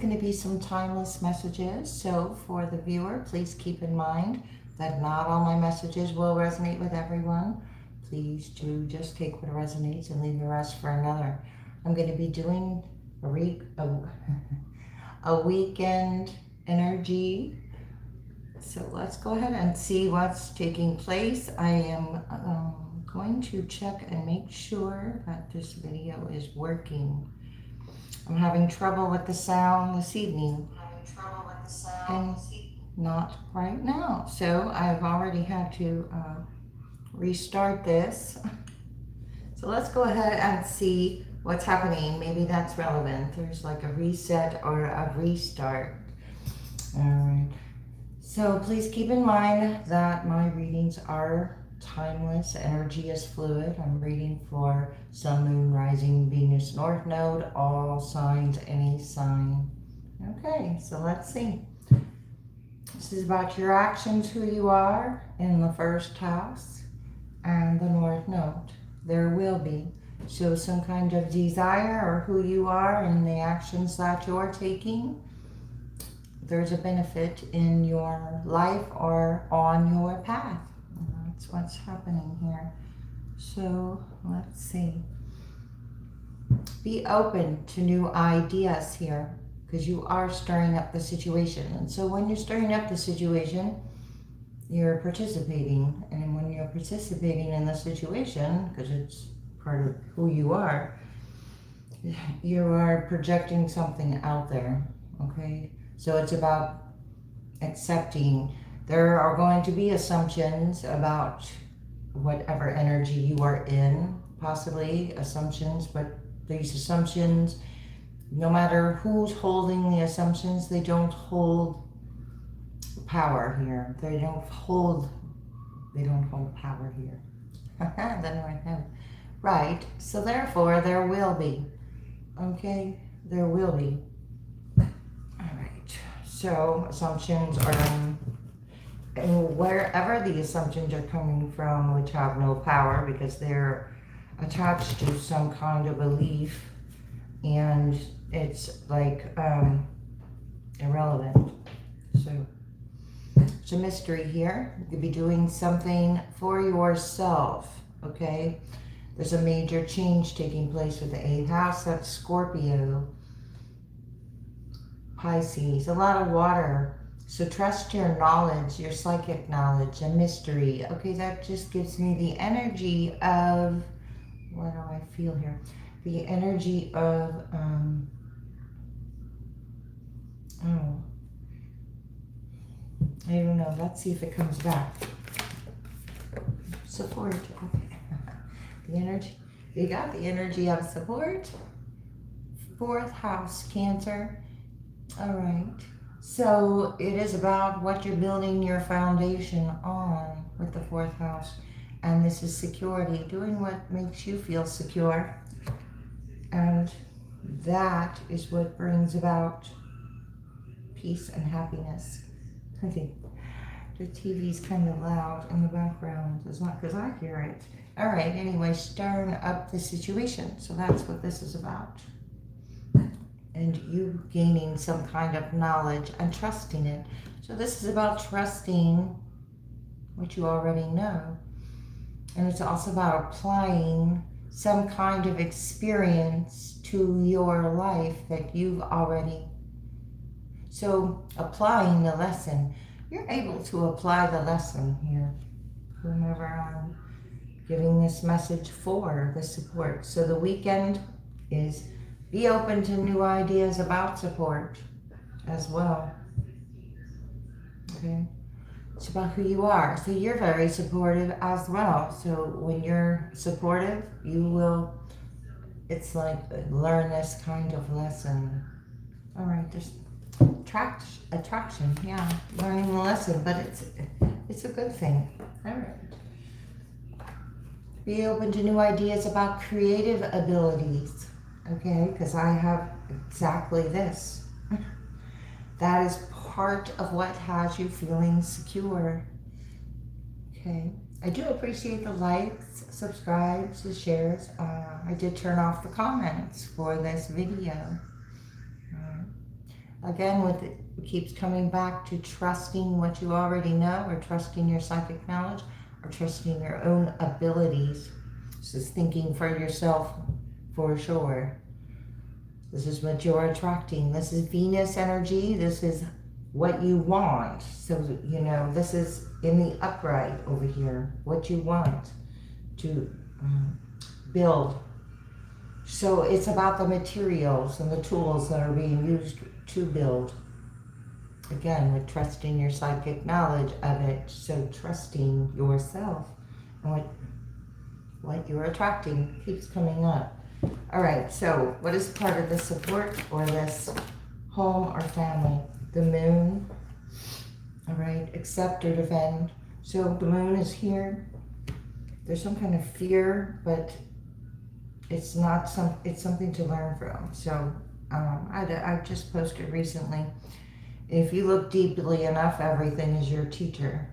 going to be some timeless messages. So for the viewer, please keep in mind that not all my messages will resonate with everyone. Please do just take what resonates and leave the rest for another. I'm going to be doing a weekend energy. So let's go ahead and see what's taking place. I am going to check and make sure that this video is working. I'm having trouble with the sound this evening. And not right now. So I've already had to restart this. So let's go ahead and see what's happening. Maybe that's relevant. There's like a reset or a restart. All right. So please keep in mind that my readings are timeless. Energy is fluid. I'm reading for Sun, Moon, Rising, Venus, North Node, all signs, any sign. Okay, so let's see. This is about your actions, who you are in the first house and the North Node. There will be. So some kind of desire or who you are and the actions that you're taking. There's a benefit in your life or on your path. That's what's happening here. So let's see. Be open to new ideas here, because you are stirring up the situation. And so when you're stirring up the situation, you're participating. And when you're participating in the situation, because it's part of who you are projecting something out there, okay? So it's about accepting. There are going to be assumptions about whatever energy you are in, possibly assumptions, but these assumptions, no matter who's holding the assumptions, they don't hold power here. They don't hold power here. Then I know. Right, so therefore there will be, okay? There will be. All right, so assumptions are, and wherever the assumptions are coming from, which have no power because they're attached to some kind of belief, and it's like irrelevant. So it's a mystery here. You could be doing something for yourself, okay? There's a major change taking place with the 8th house. That's Scorpio, Pisces, a lot of water. So trust your knowledge, your psychic knowledge, a mystery. Okay, that just gives me the energy of, what do I feel here? The energy of, I don't know. Let's see if it comes back. Support. Okay. The energy. You got the energy of support. 4th house, Cancer. All right. So it is about what you're building your foundation on with the 4th house. And this is security, doing what makes you feel secure. And that is what brings about peace and happiness. I think the TV's kind of loud in the background. It's not because I hear it. All right, anyway, stirring up the situation. So that's what this is about. And you gaining some kind of knowledge and trusting it. So this is about trusting what you already know. And it's also about applying some kind of experience to your life that you've already. So applying the lesson. You're able to apply the lesson here. Whomever I'm giving this message for, the support. So the weekend is be open to new ideas about support as well. Okay. It's about who you are. So you're very supportive as well. So when you're supportive, you will, it's like learn this kind of lesson. All right, there's attraction, yeah, learning the lesson, but it's a good thing. All right. Be open to new ideas about creative abilities, okay? Because I have exactly this. That is part of what has you feeling secure. Okay. I do appreciate the likes, subscribes, the shares. I did turn off the comments for this video. Again, it keeps coming back to trusting what you already know, or trusting your psychic knowledge, or trusting your own abilities. This is thinking for yourself for sure. This is what you're attracting. This is Venus energy. This is what you want. So, this is in the upright over here, what you want to build. So it's about the materials and the tools that are being used to build. Again, with trusting your psychic knowledge of it. So trusting yourself and what you're attracting keeps coming up. All right, so what is part of the support for this home or family? The moon. All right, accept or defend. So the moon is here. There's some kind of fear, but it's something to learn from. So I just posted recently, if you look deeply enough, everything is your teacher.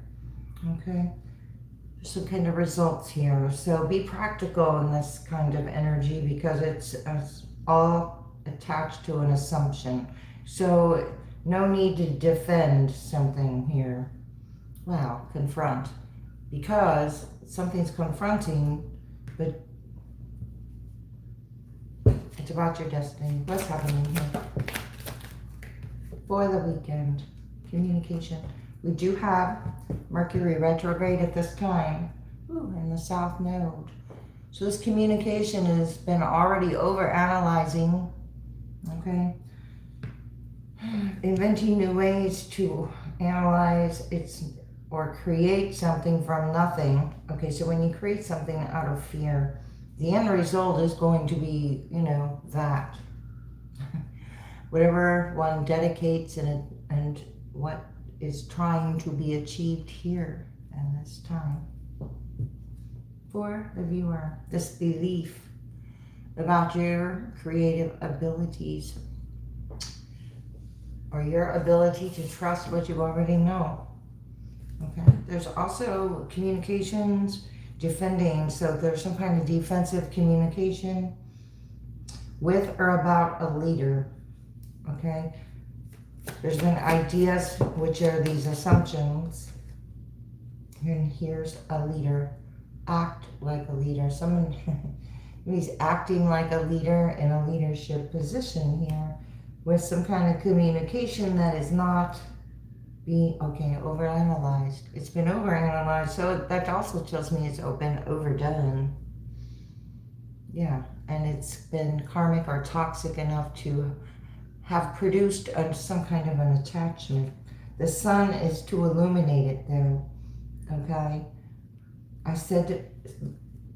Okay? There's some kind of results here. So be practical in this kind of energy, because it's all attached to an assumption. So no need to defend something here. Wow, confront. Because something's confronting, but it's about your destiny. What's happening here? For the weekend, communication. We do have Mercury retrograde at this time. Ooh, in the South Node. So this communication has been already over-analyzing, okay? Inventing new ways to analyze or create something from nothing. Okay, so when you create something out of fear, the end result is going to be, that. Whatever one dedicates and what is trying to be achieved here in this time. For the viewer, this belief about your creative abilities, or your ability to trust what you already know. Okay. There's also communications, defending. So there's some kind of defensive communication with or about a leader. Okay. There's been ideas, which are these assumptions. And here's a leader. Act like a leader. Someone who's acting like a leader in a leadership position here, with some kind of communication that is not being, overanalyzed. It's been overanalyzed, so that also tells me it's been overdone. Yeah, and it's been karmic or toxic enough to have produced some kind of an attachment. The sun is to illuminate it though, okay? I said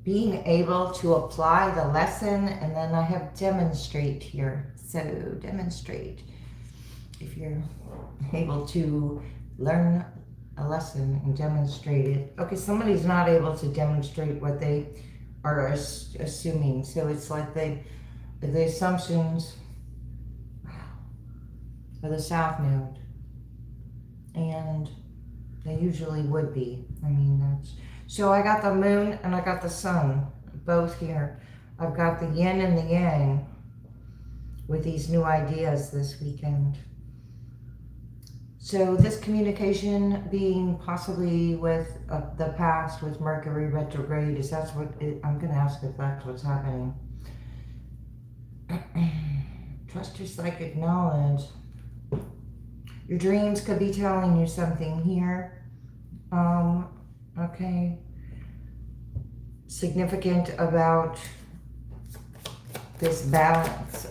being able to apply the lesson, and then I have demonstrate here. So demonstrate. If you're able to learn a lesson and demonstrate it. Okay, somebody's not able to demonstrate what they are assuming. So it's like the assumptions of the South Node. And they usually would be. So I got the moon and I got the sun, both here. I've got the yin and the yang with these new ideas this weekend. So this communication being possibly with the past, with Mercury retrograde, is that's what I'm going to ask if that's what's happening. Trust your psychic knowledge. Your dreams could be telling you something here. Okay. Significant about this balance.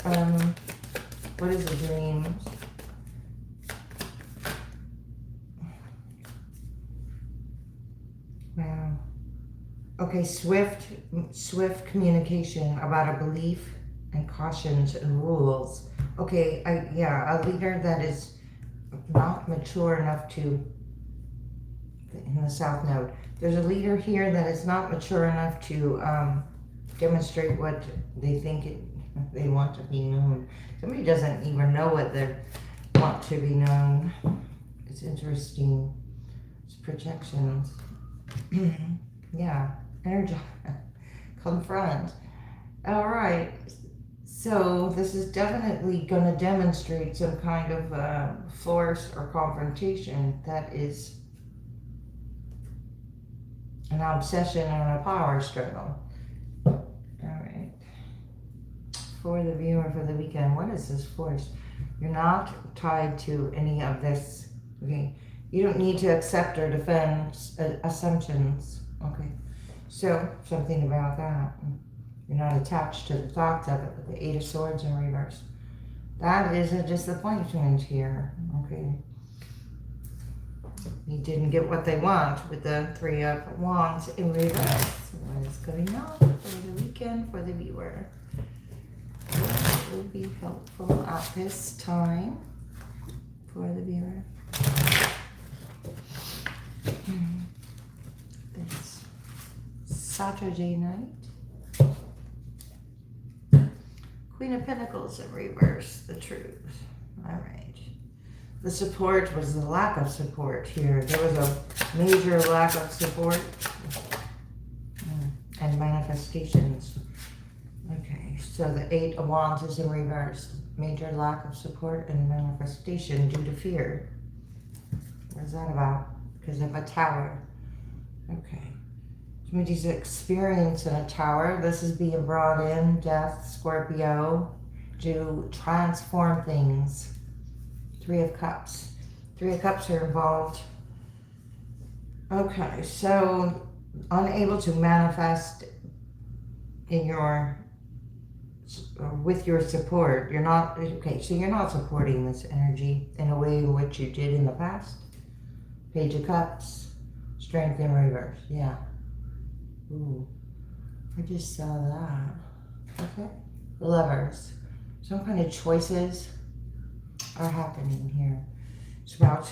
What is the dreams? Wow. Okay, swift communication about a belief and cautions and rules. Okay, a leader that is not mature enough to, in the South Node, there's a leader here that is not mature enough to demonstrate what they think they want to be known. Somebody doesn't even know what they want to be known. It's interesting. It's projections. Yeah, energy. Confront. All right. So this is definitely going to demonstrate some kind of force or confrontation that is an obsession and a power struggle. All right. For the viewer for the weekend, what is this force? You're not tied to any of this. Okay. You don't need to accept or defend assumptions. Okay. So something about that. You're not attached to the thoughts of it with the Eight of Swords in reverse. That is a disappointment here. Okay. You didn't get what they want with the Three of Wands in reverse. What is going on for the weekend for the viewer? What will be helpful at this time for the viewer? This Saturday night. Queen of Pentacles in reverse, the Truth. All right. The support was the lack of support here. There was a major lack of support and manifestations. Okay, so the Eight of Wands is in reverse. Major lack of support and manifestation due to fear. What is that about? Because of a tower. Okay. Somebody's experiencing a tower. This is being brought in, Death, Scorpio, to transform things. Three of Cups. Three of Cups are involved. Okay, so unable to manifest in your, with your support. You're not, okay, so you're not supporting this energy in a way in which you did in the past. Page of Cups, Strength in reverse, yeah. Ooh, I just saw that. Okay. Lovers. Some kind of choices are happening here. It's about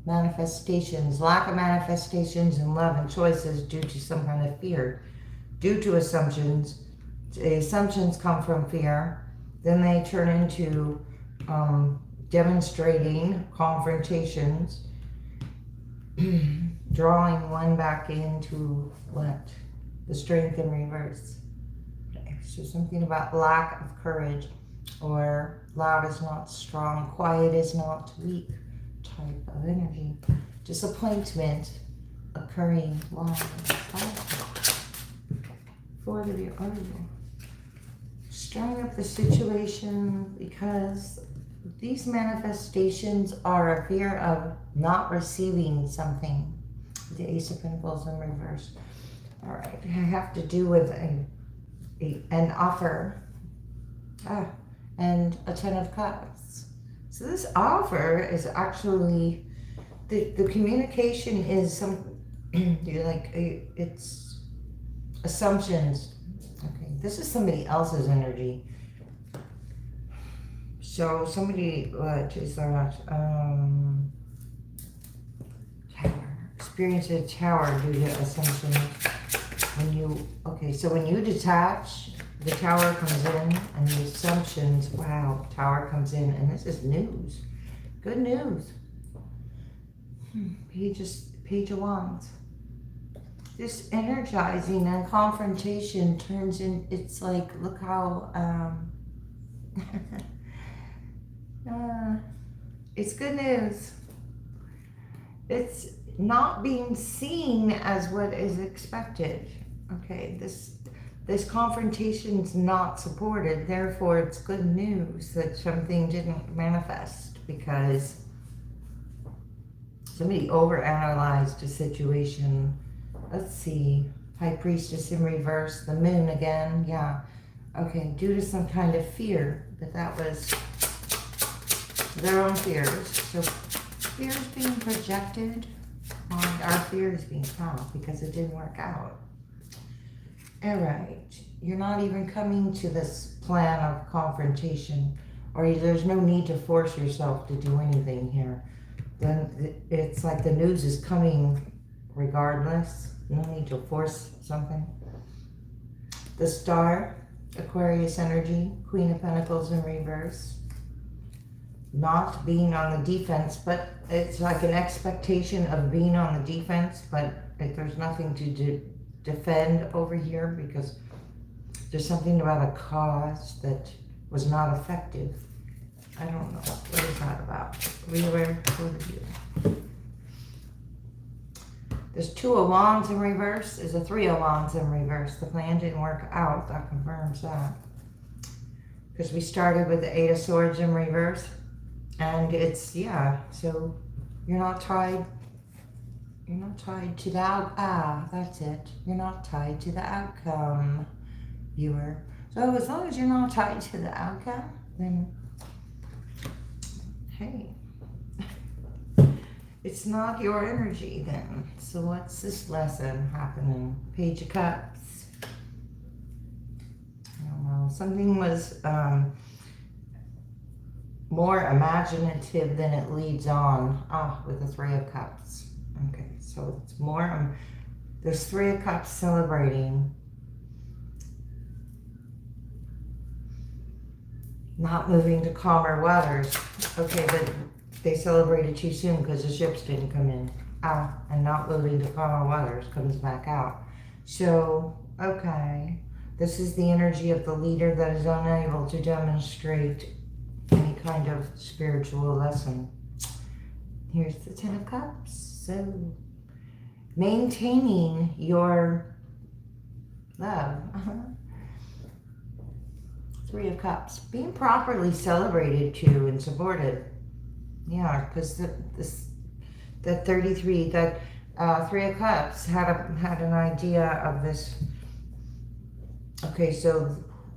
manifestations, lack of manifestations in love and choices due to some kind of fear, due to assumptions. The assumptions come from fear. Then they turn into demonstrating confrontations, drawing one back into what? The Strength in reverse. Okay. So something about lack of courage, or loud is not strong, quiet is not weak type of energy. Disappointment occurring. Why? For the view. Stirring up the situation because these manifestations are a fear of not receiving something. The Ace of Pentacles in reverse. All right, I have to do with an offer. And a Ten of Cups. So this offer is actually, the communication is some, like, it's assumptions. Okay, this is somebody else's energy. So somebody, what is that? Tower. Experience a tower due to assumptions. When you, okay, so when you detach, the tower comes in and the assumptions, wow, tower comes in and this is news. Good news. Page of Wands. This energizing and confrontation turns in, it's like, look how, it's good news. It's not being seen as what is expected. Okay, this confrontation is not supported, therefore it's good news that something didn't manifest because somebody overanalyzed a situation. Let's see, High Priestess in reverse, the Moon again, yeah. Okay, due to some kind of fear, but that was their own fears. So fears being projected on our fears being found because it didn't work out. All right, you're not even coming to this plan of confrontation, or there's no need to force yourself to do anything here. Then it's like the news is coming regardless. No need to force something. The Star, Aquarius energy, Queen of Pentacles in reverse. Not being on the defense, but it's like an expectation of being on the defense, but if there's nothing to defend over here because There's something about a cause that was not effective. I don't know. What is that about? Viewer, what are you? There's 2 of Wands in reverse. There's a 3 of Wands in reverse. The plan didn't work out. That confirms that. Because we started with the 8 of Swords in reverse. And it's, yeah, so you're not tied. You're not tied to the, that's it. You're not tied to the outcome, viewer. So as long as you're not tied to the outcome, then, hey. It's not your energy then. So what's this lesson happening? Page of Cups. I don't know. Something was more imaginative than it leads on. With the 3 of Cups. Okay, so it's more, there's 3 of Cups celebrating. Not moving to calmer waters. Okay, but they celebrated too soon because the ships didn't come in. And not moving to calmer waters comes back out. So, okay. This is the energy of the leader that is unable to demonstrate any kind of spiritual lesson. Here's the 10 of Cups. So, maintaining your love. 3 of Cups. Being properly celebrated too and supported. Yeah, because the 33, that 3 of Cups had an idea of this. Okay, so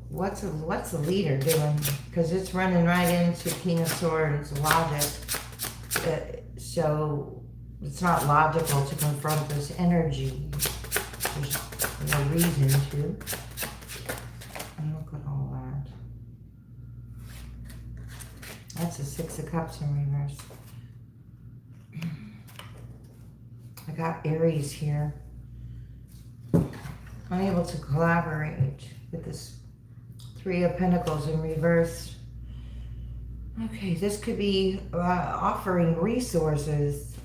what's the leader doing? Because it's running right into King of Swords logic. So it's not logical to confront this energy. There's no reason to. And look at all that. That's a 6 of Cups in reverse. I got Aries here. Unable to collaborate with this 3 of Pentacles in reverse. Okay, this could be offering resources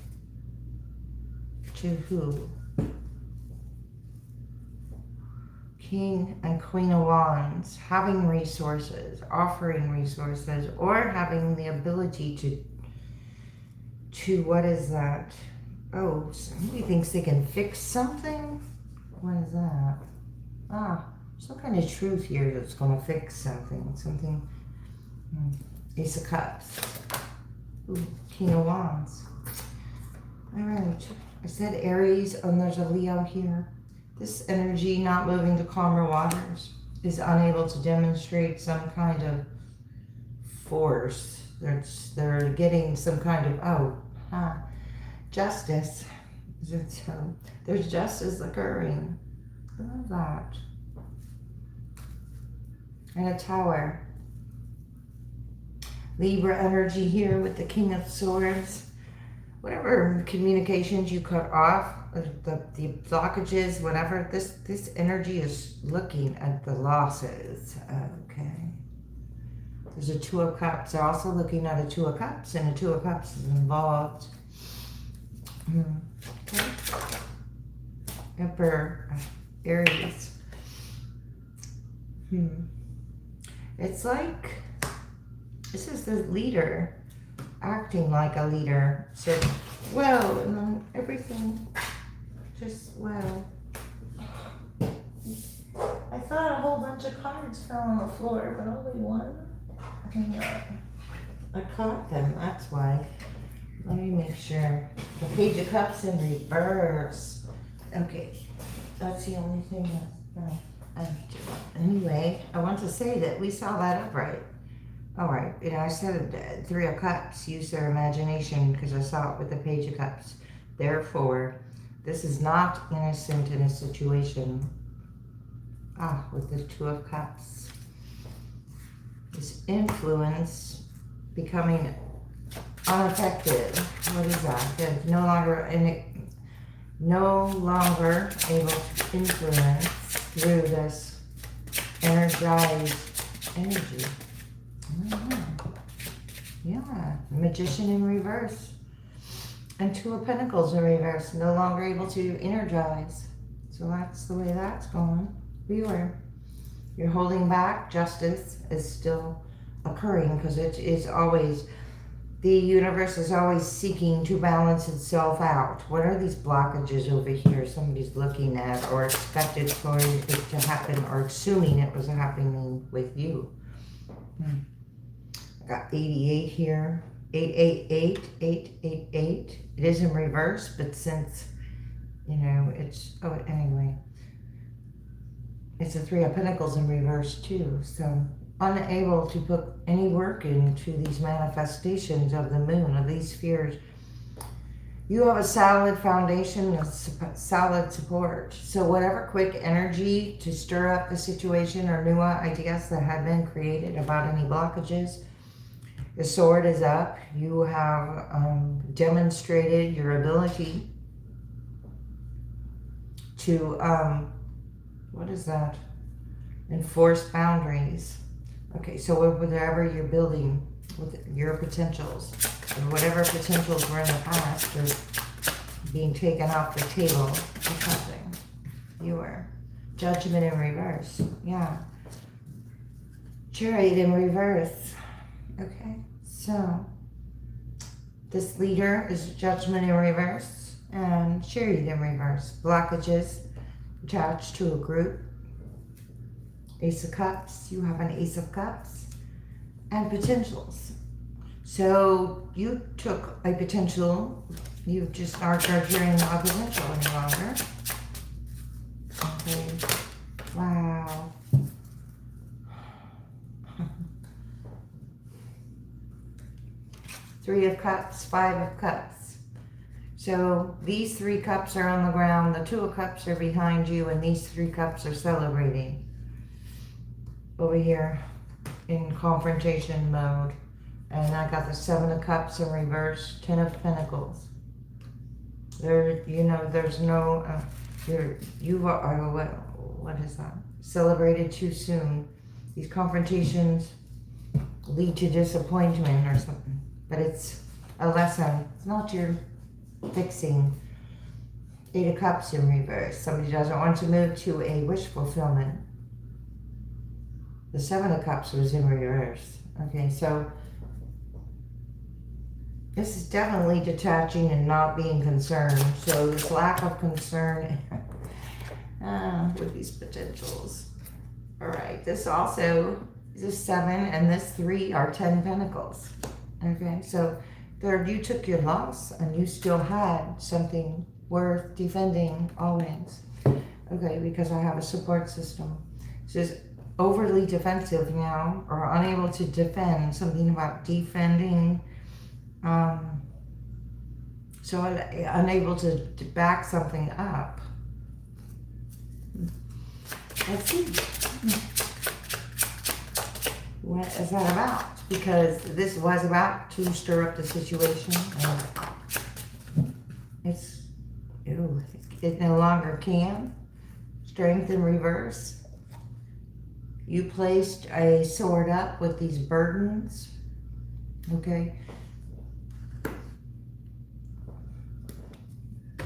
to who? King and Queen of Wands. Having resources, offering resources, or having the ability to what is that? Oh, somebody thinks they can fix something? What is that? Some kind of truth here that's going to fix something. Something. Ace of Cups. Ooh, King of Wands. All right. I said Aries, and there's a Leo here. This energy not moving to calmer waters is unable to demonstrate some kind of force. They're getting some kind of, justice. There's justice occurring. I love that. And a Tower. Libra energy here with the King of Swords. Whatever communications you cut off, the blockages, whatever, this energy is looking at the losses. Okay. There's a 2 of Cups. They're also looking at a 2 of Cups, and a 2 of Cups is involved. Okay. Emperor, Aries. It's like, this is the leader acting like a leader. So, well, and then everything just, well. I thought a whole bunch of cards fell on the floor, but only one. I caught them, that's why. Let me make sure. The Page of Cups in reverse. Okay, that's the only thing that's anyway, I want to say that we saw that upright. All right, I said 3 of Cups, use their imagination because I saw it with the Page of Cups. Therefore, this is not innocent in a situation. With the 2 of Cups. This influence becoming unaffected. What is that? They're no longer able to influence through this energized energy. Yeah, Magician in reverse. And 2 of Pentacles in reverse, no longer able to energize. So that's the way that's going. Viewer, You're holding back. Justice is still occurring because it is always, the universe is always seeking to balance itself out. What are these blockages over here somebody's looking at or expected for it to happen or assuming it was happening with you? I got 88 here. 888, 888. It is in reverse, but since, you know, it's, oh, anyway. It's a Three of Pentacles in reverse too. So unable to put any work into these manifestations of the moon, of these spheres. You have a solid foundation, a solid support. So whatever quick energy to stir up the situation or new ideas that have been created about any blockages, the sword is up. You have demonstrated your ability to, what is that? Enforce boundaries. Okay, so whatever you're building with your potentials, and whatever potentials were in the past are being taken off the table or something. You were. Judgment in reverse. Yeah. Chariot in reverse. Okay, so this leader is Judgment in reverse and Chariot in reverse. Blockages attached to a group. Ace of Cups. You have an Ace of Cups and potentials. So you took a potential. You just aren't hearing a potential any longer. Okay. Wow. Three of Cups, Five of Cups. So these 3 cups are on the ground, the 2 of Cups are behind you, and these 3 cups are celebrating. Over here in confrontation mode. And I got the 7 of Cups in reverse, 10 of Pentacles. There, you know, there's no, what is that? Celebrated too soon. These confrontations lead to disappointment or something. But it's a lesson. It's not your fixing. 8 of Cups in reverse. Somebody doesn't want to move to a wish fulfillment. The 7 of Cups was in reverse. Okay, so this is definitely detaching and not being concerned. So this lack of concern with these potentials. All right, this also is a 7 and this 3 are 10 Pentacles. Okay, so there you took your loss and you still had something worth defending always. Okay, because I have a support system. So it's overly defensive now or unable to defend, something about defending. So unable to back something up. Let's see. What is that about? Because this was about to stir up the situation. It no longer can. Strength in reverse. You placed a sword up with these burdens. Okay.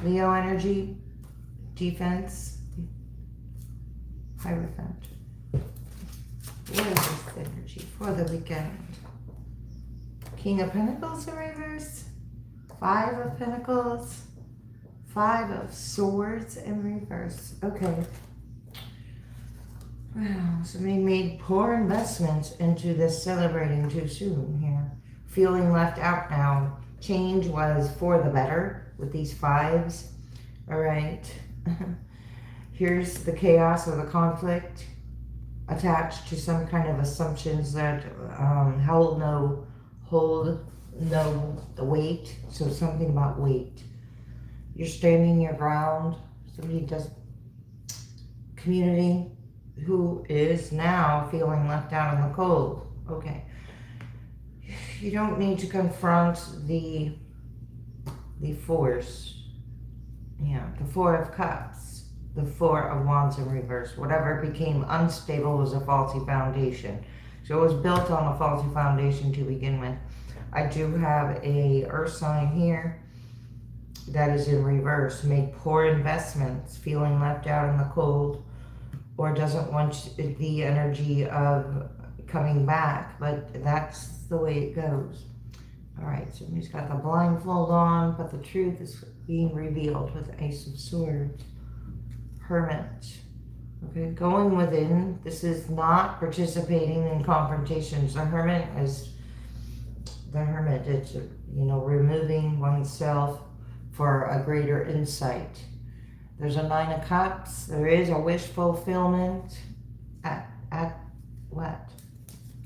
Leo energy. Defense. Hierophant. What is this energy for the weekend? King of Pentacles in reverse. 5 of Pentacles. 5 of Swords in reverse. Okay. Wow, somebody made poor investments into this celebrating too soon here. Feeling left out now. Change was for the better with these 5s. All right. Here's the chaos or the conflict attached to some kind of assumptions that hold no weight. So something about weight. You're standing your ground. Somebody does community who is now feeling left out in the cold. Okay. You don't need to confront the force. Yeah, the 4 of Cups, the 4 of Wands in reverse. Whatever became unstable was a faulty foundation. So it was built on a faulty foundation to begin with. I do have a earth sign here that is in reverse. Made poor investments, feeling left out in the cold, or doesn't want the energy of coming back, but that's the way it goes. All right, so he's got the blindfold on, but the truth is being revealed with the Ace of Swords. Hermit. Okay, going within. This is not participating in confrontations. The Hermit is it's, removing oneself for a greater insight. There's a Nine of Cups. There is a wish fulfillment at what?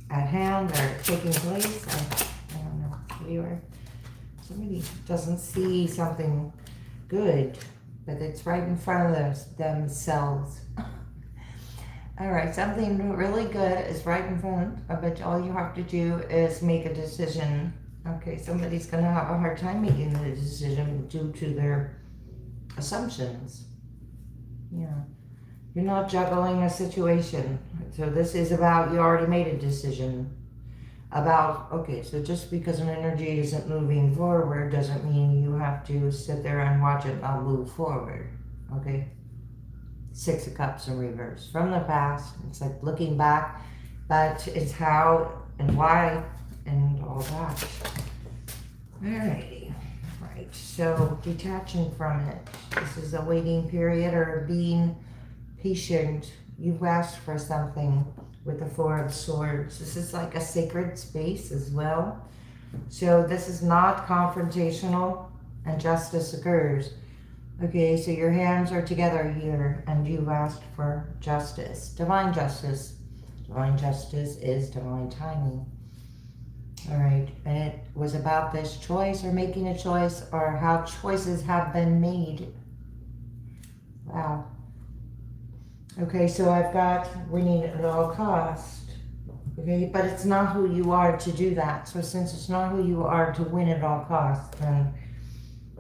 At hand or taking place. I don't know. Viewer. Somebody doesn't see something good, but it's right in front of themselves. All right, something really good is right in front of it. All you have to do is make a decision. Okay, somebody's going to have a hard time making the decision due to their assumptions. Yeah. You're not juggling a situation. So this is about, you already made a decision about, okay, so just because an energy isn't moving forward doesn't mean you have to sit there and watch it not move forward. Okay? Six of Cups in reverse. From the past, it's like looking back, but it's how and why and all that. Alrighty. Right. So detaching from it. This is a waiting period or being patient. You've asked for something with the Four of Swords. This is like a sacred space as well. So this is not confrontational and justice occurs. Okay, so your hands are together here and you've asked for justice. Divine justice. Divine justice is divine timing. All right, and it was about this choice or making a choice or how choices have been made. Wow. Okay, so I've got winning at all cost. Okay, but it's not who you are to do that. So since it's not who you are to win at all costs, then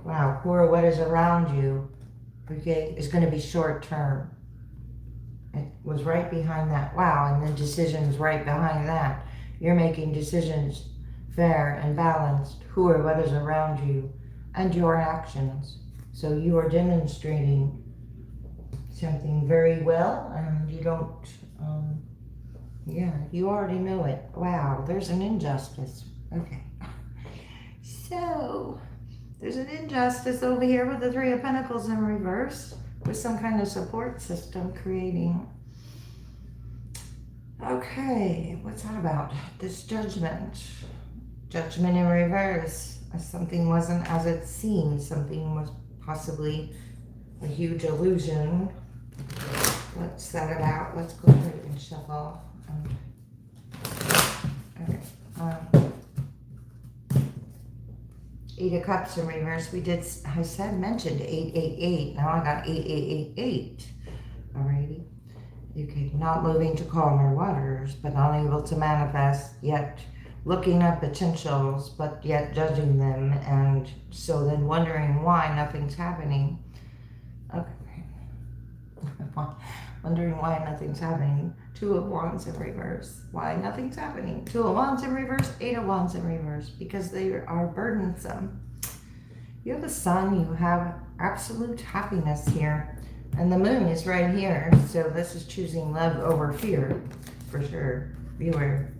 wow, or what is around you, okay, is going to be short term. It was right behind that. Wow, and the decisions right behind that. You're making decisions fair and balanced, who or what is around you, and your actions. So you are demonstrating something very well, and you don't, you already know it. Wow, there's an injustice. Okay. So, there's an injustice over here with the Three of Pentacles in reverse, with some kind of support system creating. Okay, what's that about? This judgment. Judgment in reverse. Something wasn't as it seemed. Something was possibly a huge illusion. What's that about? Let's go through and shuffle. Okay. Eight of Cups in reverse. Mentioned 888. Now I got 8888. Alrighty. Okay, not moving to calmer waters, but unable to manifest, yet looking at potentials, but yet judging them, and so then wondering why nothing's happening. Okay. Wondering why nothing's happening. Two of Wands in reverse. Why nothing's happening. Two of Wands in reverse, Eight of Wands in reverse, because they are burdensome. You have a sun, you have absolute happiness here. And the moon is right here, so this is choosing love over fear, for sure. Beware.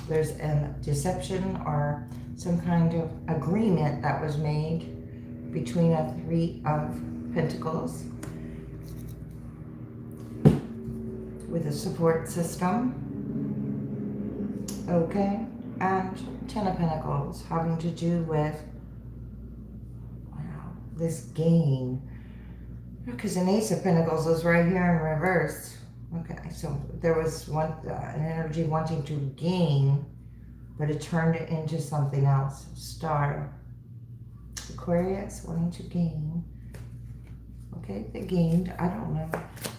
There's a deception or some kind of agreement that was made between a Three of Pentacles with a support system. Okay, and Ten of Pentacles having to do with, wow, this gain. Because an Ace of Pentacles is right here in reverse. Okay, so there was an energy wanting to gain, but it turned it into something else. Star. Aquarius wanting to gain. Okay, they gained. I don't know.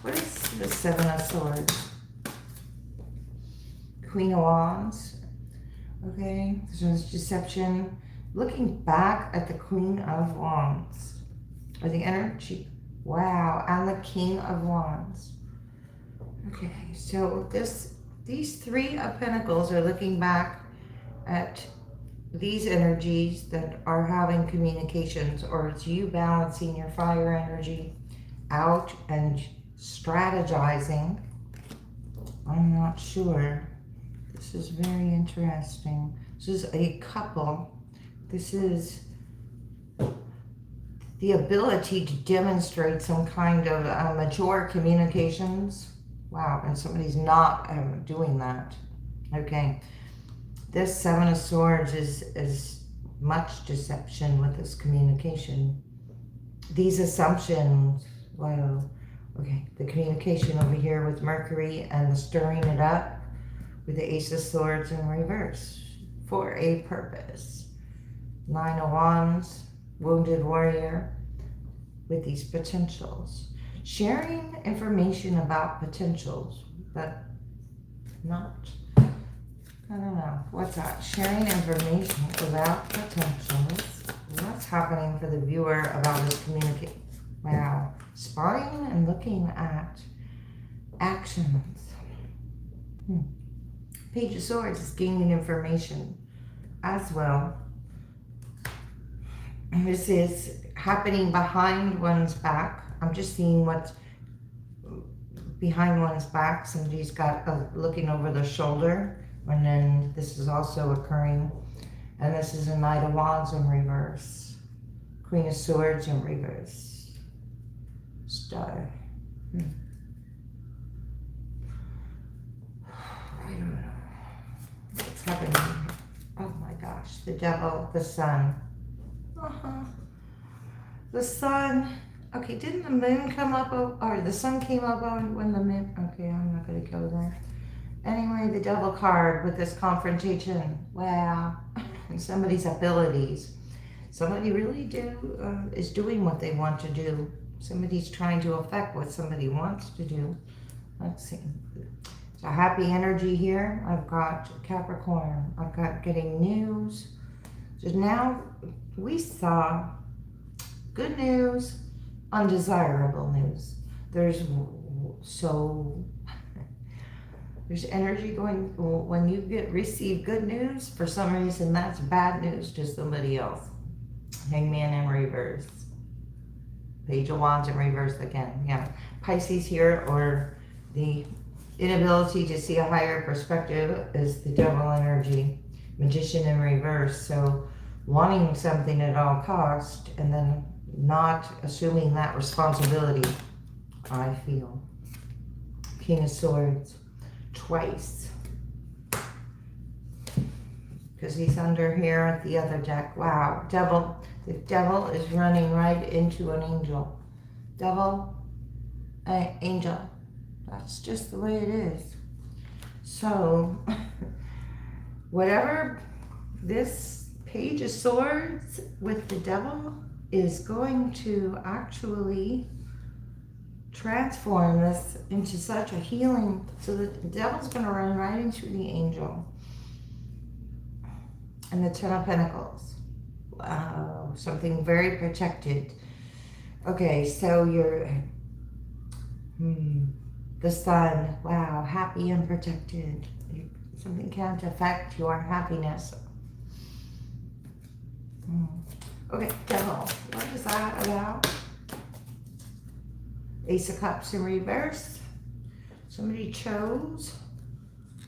What is the Seven of Swords? Queen of Wands. Okay, there's deception. Looking back at the Queen of Wands. Or the energy. Wow, and the King of Wands. Okay, so these Three of Pentacles are looking back at these energies that are having communications, or it's you balancing your fire energy out and strategizing I'm not sure. This is very interesting. This is a couple. This is the ability to demonstrate some kind of mature communications. Wow, and somebody's not doing that. Okay, this Seven of Swords is much deception with this communication. These assumptions, wow. Okay, the communication over here with Mercury and the stirring it up with the Ace of Swords in reverse for a purpose. Nine of Wands, wounded warrior with these potentials. Sharing information about potentials, but not, I don't know, what's that? Sharing information about potentials. What's happening for the viewer about this communication? Wow. Spotting and looking at actions. Page of Swords is gaining information as well. This is happening behind one's back. I'm just seeing what's behind one's back. Somebody's got looking over their shoulder, and then this is also occurring. And this is a Knight of Wands in reverse. Queen of Swords in reverse. Star. I don't know what's happening. Oh my gosh, the devil, the sun. The sun. Okay, didn't the moon come up, or the sun came up when the moon, okay, I'm not going to go there. Anyway, the devil card with this confrontation. Wow. And somebody's abilities. Somebody really is doing what they want to do. Somebody's trying to affect what somebody wants to do. Let's see. So happy energy here. I've got Capricorn. I've got getting news. So now we saw good news, undesirable news. There's energy going, when you receive good news, for some reason that's bad news to somebody else. Hangman in reverse. Page of Wands in reverse again. Yeah. Pisces here, or the inability to see a higher perspective, is the devil energy. Magician in reverse. So wanting something at all cost and then not assuming that responsibility, I feel. King of Swords twice, because he's under here at the other deck. Wow. Devil. The devil is running right into an angel. Devil, angel. That's just the way it is. So, whatever this Page of Swords with the devil is going to actually transform this into such a healing, so that the devil's going to run right into the angel. And the Ten of Pentacles. Wow, something very protected. Okay, so you're the sun. Wow, happy and protected. Something can't affect your happiness. Okay, devil. What is that about? Ace of Cups in reverse. Somebody chose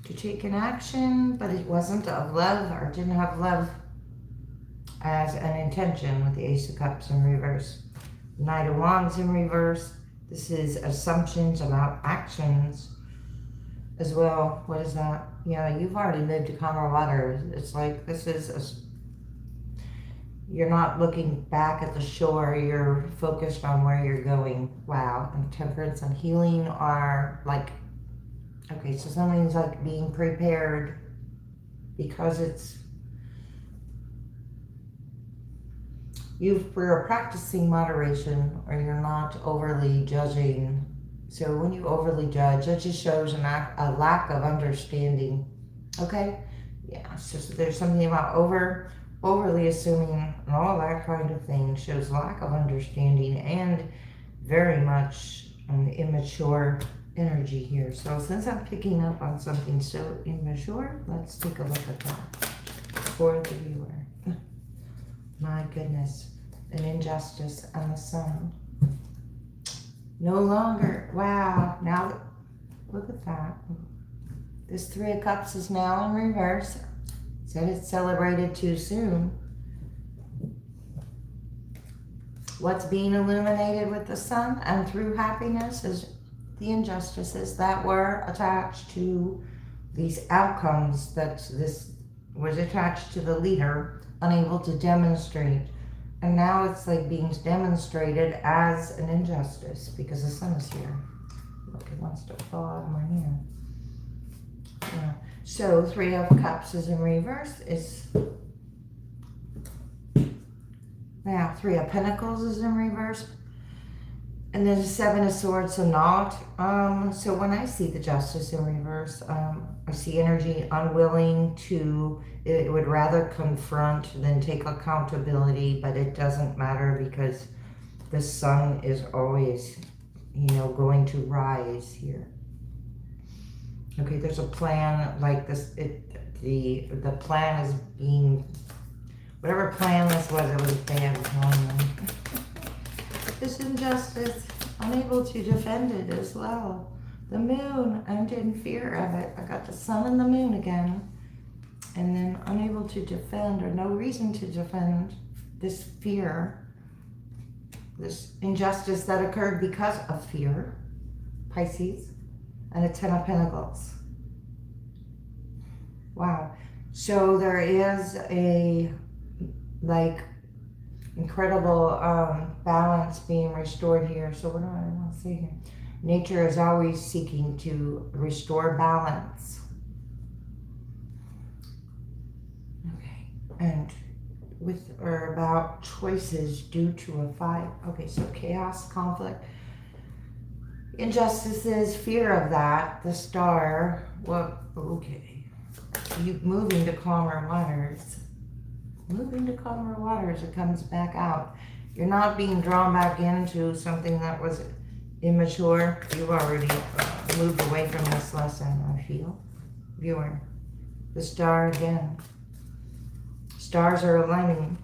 to take an action, but it wasn't of love, or didn't have love as an intention with the Ace of Cups in reverse. Knight of Wands in reverse. This is assumptions about actions as well. What is that? Yeah, you've already moved to calmer waters. It's like this is you're not looking back at the shore, you're focused on where you're going. Wow. And Temperance and healing are like, okay, so something's like being prepared because you're practicing moderation, or you're not overly judging. So when you overly judge, that just shows a lack of understanding. Okay? Yeah, so there's something about overly assuming and all that kind of thing shows lack of understanding and very much an immature energy here. So since I'm picking up on something so immature, let's take a look at that for the viewer. My goodness, an injustice and the sun. No longer, wow, now look at that. This Three of Cups is now in reverse. Said it's celebrated too soon. What's being illuminated with the sun and through happiness is the injustices that were attached to these outcomes, that this was attached to the leader, unable to demonstrate. And now it's like being demonstrated as an injustice because the sun is here. Look, it wants to fall out of my hand. Yeah. So Three of Cups is in reverse. It's now Three of Pentacles is in reverse. And then the Seven of Swords, so not. So when I see the Justice in reverse, I see energy unwilling to, it would rather confront than take accountability, but it doesn't matter because the sun is always, you know, going to rise here. Okay, there's a plan like this, the plan is being, whatever plan this was, it was bad. This injustice, unable to defend it as well. The moon, I'm in fear of it. I got the sun and the moon again. And then unable to defend, or no reason to defend this fear, this injustice that occurred because of fear. Pisces, and a Ten of Pentacles. Wow. So there is a, like, incredible balance being restored here. So what do I want to say here? Nature is always seeking to restore balance. Okay, and with or about choices due to a fight. Okay, so chaos, conflict, injustices, fear of that. The Star. Well, okay. You moving to calmer waters. Moving to calmer waters, it comes back out. You're not being drawn back into something that was immature. You've already moved away from this lesson, I feel. Viewer, the Star again. Stars are aligning.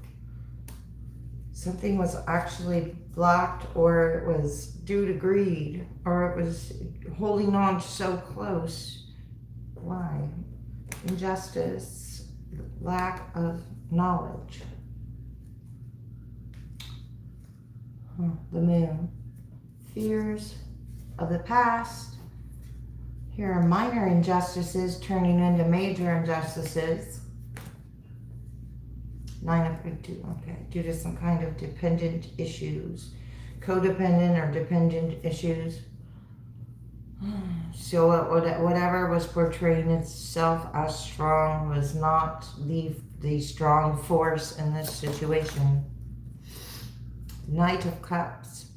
Something was actually blocked, or it was due to greed, or it was holding on so close. Why? Injustice, lack of knowledge. The moon. Fears of the past. Here are minor injustices turning into major injustices. Nine of Pentacles, okay, due to some kind of dependent issues. Codependent or dependent issues. So whatever was portraying itself as strong was not the strong force in this situation. Knight of Cups.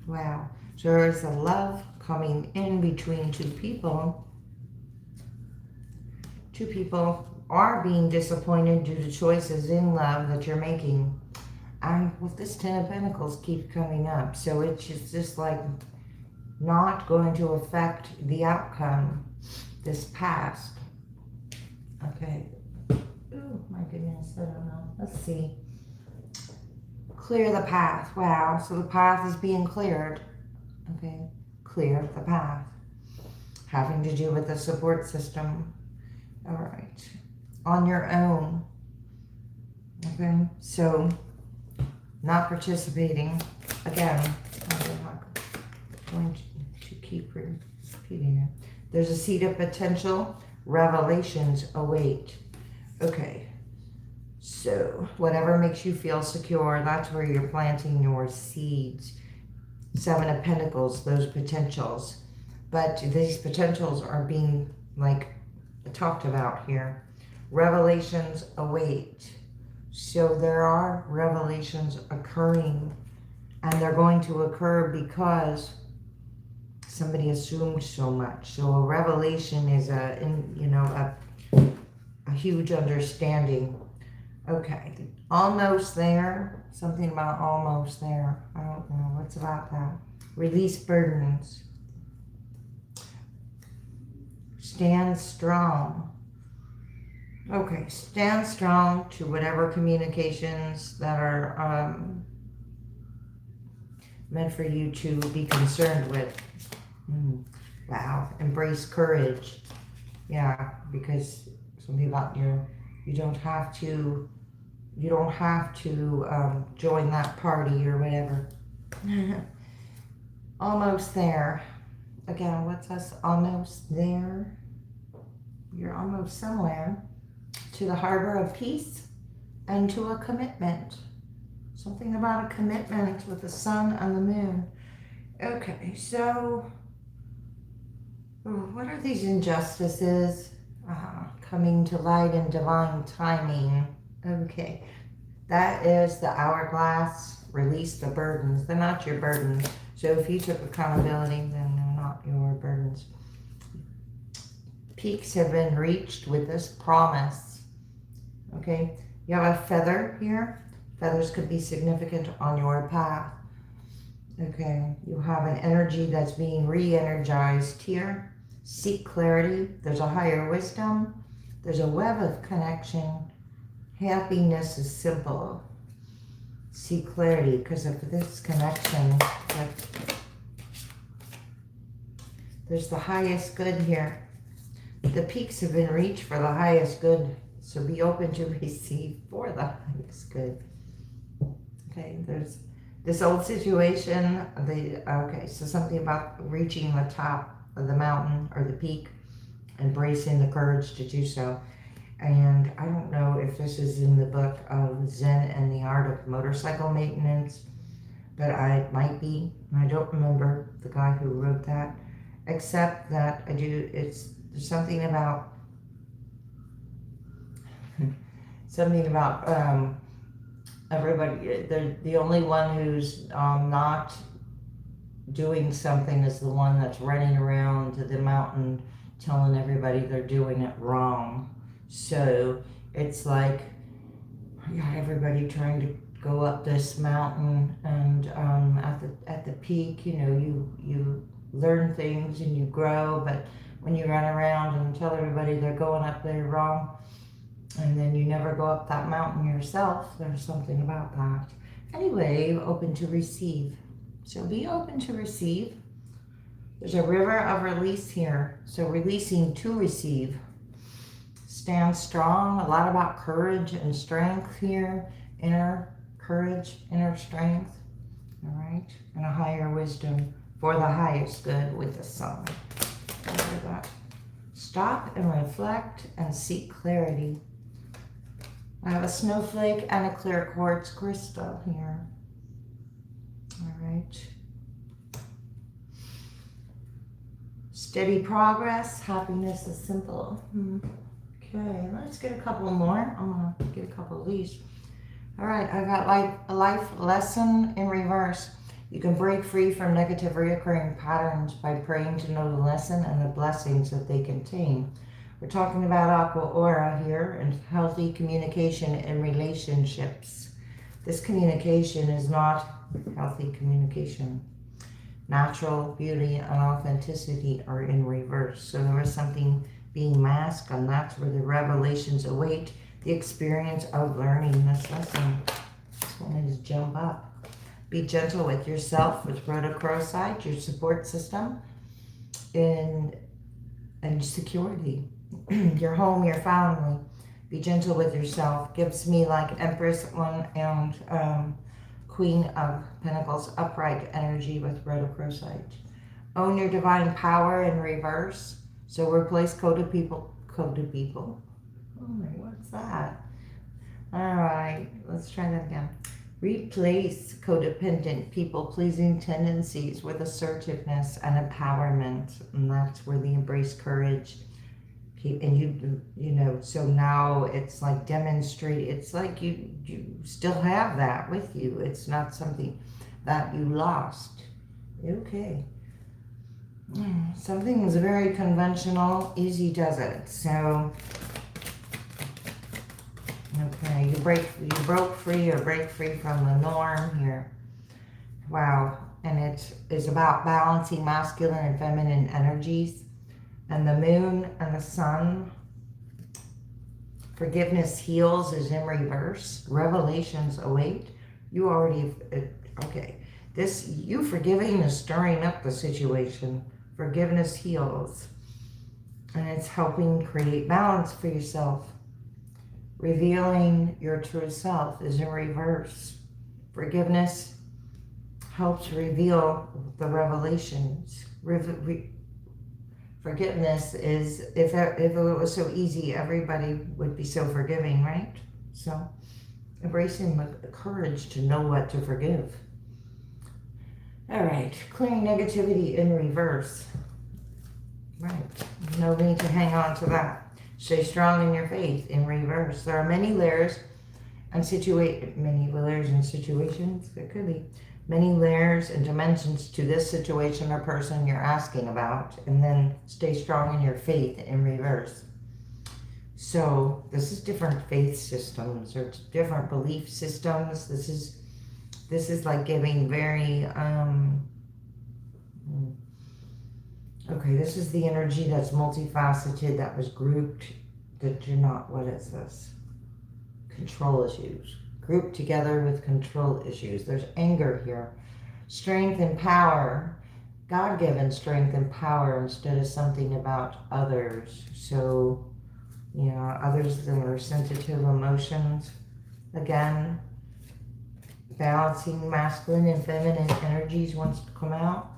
Wow. So there's a love coming in between two people. Two people are being disappointed due to choices in love that you're making. And with this Ten of Pentacles keep coming up. So it's just like not going to affect the outcome, this past. Okay. Oh my goodness, I don't know. Let's see. Clear the path. Wow, so the path is being cleared. Okay, clear the path. Having to do with the support system. All right. On your own. Okay, so not participating. Again, I'm not going to keep repeating it. There's a seed of potential. Revelations await. Okay, so whatever makes you feel secure, that's where you're planting your seeds. Seven of Pentacles, those potentials. But these potentials are being, like, talked about here. Revelations await. So there are revelations occurring, and they're going to occur because somebody assumed so much. So a revelation is a huge understanding. Okay, almost there. Something about almost there. I don't know. What's about that? Release burdens. Stand strong. Okay, stand strong to whatever communications that are meant for you to be concerned with. Wow, embrace courage. Yeah, because something about you don't have to, join that party or whatever. Almost there. Again, what's us almost there? You're almost somewhere. To the harbor of peace and to a commitment. Something about a commitment with the sun and the moon. Okay, so what are these injustices? Coming to light in divine timing. Okay, that is the hourglass. Release the burdens. They're not your burdens. So if you took accountability, then they're not your burdens. Peaks have been reached with this promise. Okay, you have a feather here. Feathers could be significant on your path. Okay, you have an energy that's being re-energized here. Seek clarity. There's a higher wisdom. There's a web of connection. Happiness is simple. Seek clarity because of this connection. Like, there's the highest good here. The peaks have been reached for the highest good. So be open to receive for the highest good. Okay, there's this old situation. Okay, so something about reaching the top of the mountain or the peak, embracing the courage to do so. And I don't know if this is in the book of Zen and the Art of Motorcycle Maintenance, but it might be. I don't remember the guy who wrote that, except that there's something about everybody. The only one who's not doing something is the one that's running around the mountain telling everybody they're doing it wrong. So it's like, yeah, everybody trying to go up this mountain, and at the peak, you learn things and you grow, but when you run around and tell everybody they're going up there wrong, and then you never go up that mountain yourself, there's something about that. Anyway, open to receive. So be open to receive. There's a river of release here. So releasing to receive. Stand strong. A lot about courage and strength here. Inner courage, inner strength. All right. And a higher wisdom for the highest good with the sun. Remember that. Stop and reflect and seek clarity. I have a snowflake and a clear quartz crystal here. All right. Steady progress. Happiness is simple. Okay, let's get a couple more. I'm going to get a couple of these. All right, I got a life lesson in reverse. You can break free from negative reoccurring patterns by praying to know the lesson and the blessings that they contain. We're talking about aqua aura here and healthy communication in relationships. This communication is not healthy communication. Natural beauty and authenticity are in reverse. So there is something being masked, and that's where the revelations await the experience of learning this lesson. This one is jump up. Be gentle with yourself with rhodochrosite, your support system, and security. Your home, your family. Be gentle with yourself. Gives me like Empress one and Queen of Pentacles upright energy with rhodochrosite. Own your divine power in reverse. So replace coded people. Oh my, what's that? All right, let's try that again. Replace codependent, people-pleasing tendencies with assertiveness and empowerment. And that's where the embrace courage. And you know, so now it's like demonstrate. It's like you still have that with you. It's not something that you lost. Okay. Something is very conventional. Easy does it. So, okay, you broke free or break free from the norm here. Wow. And it is about balancing masculine and feminine energies. And the moon and the sun. Forgiveness heals is in reverse. Revelations await. You already, okay. This, you forgiving is stirring up the situation. Forgiveness heals. And it's helping create balance for yourself. Revealing your true self is in reverse. Forgiveness helps reveal the revelations. Forgiveness is, if it was so easy, everybody would be so forgiving, right? So embracing the courage to know what to forgive. All right, clearing negativity in reverse. Right, no need to hang on to that. Stay strong in your faith in reverse. There are many layers and many layers and situations. There could be many layers and dimensions to this situation or person you're asking about, and then stay strong in your faith in reverse. So this is different faith systems or different belief systems. This is like giving very okay, this is the energy that's multifaceted, that was grouped, that you're not, what is this? Control issues. Grouped together with control issues. There's anger here. Strength and power. God-given strength and power instead of something about others. So, you know, others that are sensitive emotions. Again, balancing masculine and feminine energies wants to come out.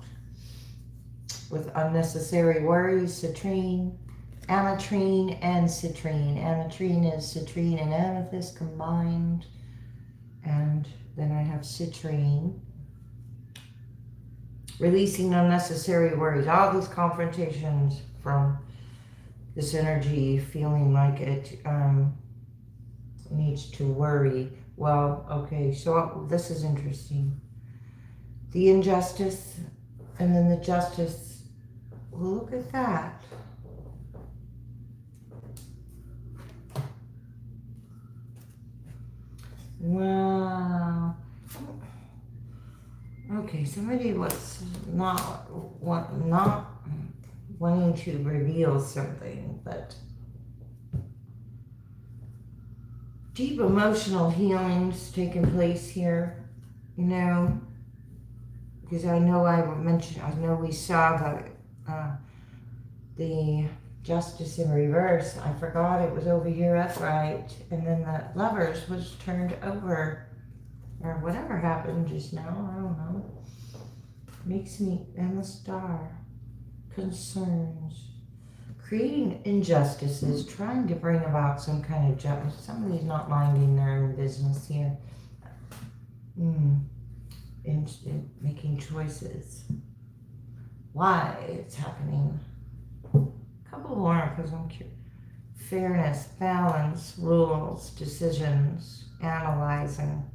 With unnecessary worries, citrine, ametrine, and citrine. Ametrine is citrine and amethyst combined. And then I have citrine. Releasing unnecessary worries. All these confrontations from this energy feeling like it needs to worry. Well, okay, so this is interesting. The injustice and then the justice. Well, look at that. Wow. Okay, somebody was not wanting to reveal something, but deep emotional healings taking place here, you know, because I know we saw the justice in reverse. I forgot it was over here, that's right. And then the lovers was turned over, or whatever happened just now, I don't know. Makes me, and the star, concerns. Creating injustices, trying to bring about some kind of justice. Somebody's not minding their own business here. In making choices. Why it's happening. A couple more, because I'm curious. Fairness, balance, rules, decisions, analyzing.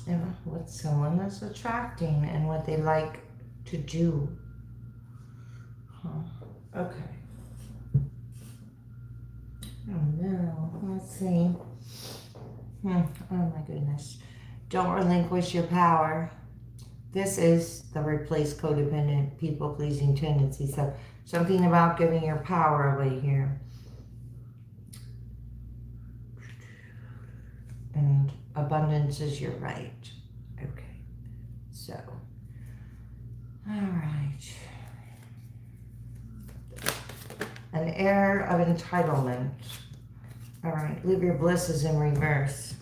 And what someone is attracting and what they like to do. Okay. Oh no, let's see. Oh my goodness. Don't relinquish your power. This is the replace codependent, people-pleasing tendency. So something about giving your power away here. And abundance is your right. Okay. So, all right. An air of entitlement. All right. Live your bliss is in reverse.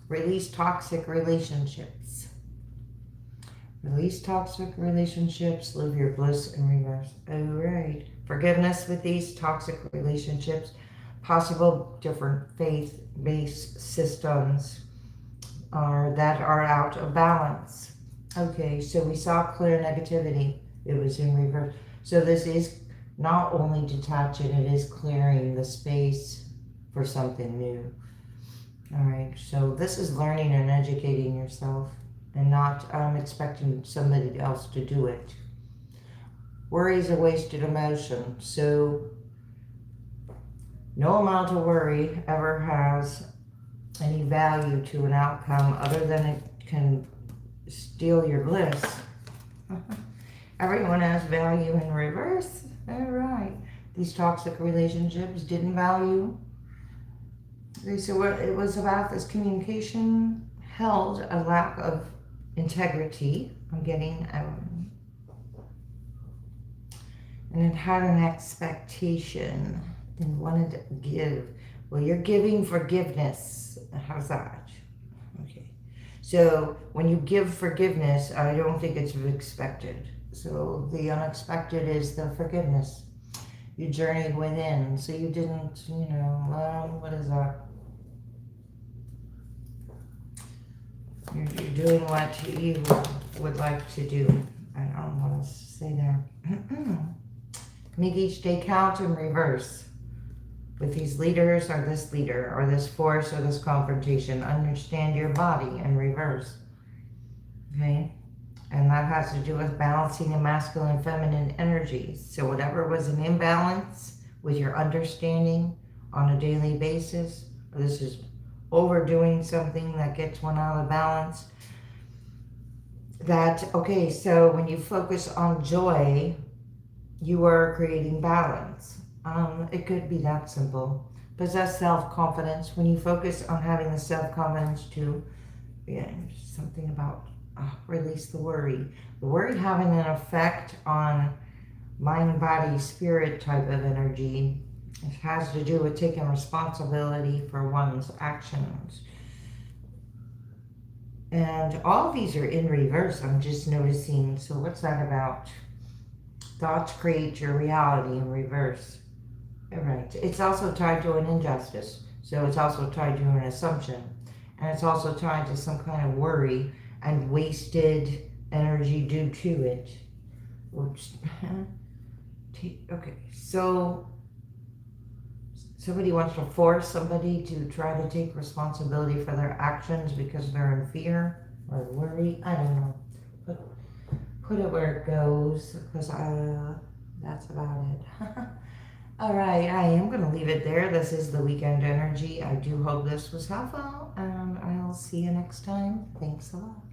Release toxic relationships. Release toxic relationships, live your bliss in reverse. All right. Forgiveness with these toxic relationships. Possible different faith-based systems that are out of balance. Okay, so we saw clear negativity. It was in reverse. So this is not only detaching, it is clearing the space for something new. All right, so this is learning and educating yourself and not expecting somebody else to do it. Worry is a wasted emotion, so no amount of worry ever has any value to an outcome other than it can steal your bliss. Everyone has value in reverse. All right. These toxic relationships didn't value. So what it was about, this communication held a lack of integrity. I'm getting And it had an expectation and wanted to give. Well, you're giving forgiveness. How's that? Okay. So when you give forgiveness, I don't think it's expected. So the unexpected is the forgiveness. You journeyed within, so you didn't, what is that? You're doing what you would like to do. I don't know what else to say there. Make each day count in reverse. With these leaders or this leader or this force or this confrontation, understand your body in reverse. Okay? And that has to do with balancing the masculine and feminine energies. So whatever was an imbalance with your understanding on a daily basis, or this is overdoing something that gets one out of balance, okay, so when you focus on joy, you are creating balance. It could be that simple. Possess self-confidence. When you focus on having the self-confidence to, something about release the worry. The worry having an effect on mind, body, spirit type of energy. It has to do with taking responsibility for one's actions. And all these are in reverse, I'm just noticing. So what's that about? Thoughts create your reality in reverse. Right. It's also tied to an injustice. So it's also tied to an assumption. And it's also tied to some kind of worry and wasted energy due to it. Which, okay, so somebody wants to force somebody to try to take responsibility for their actions because they're in fear or worry. I don't know. Put it where it goes, because that's about it. All right, I am going to leave it there. This is the weekend energy. I do hope this was helpful, and I'll see you next time. Thanks a lot.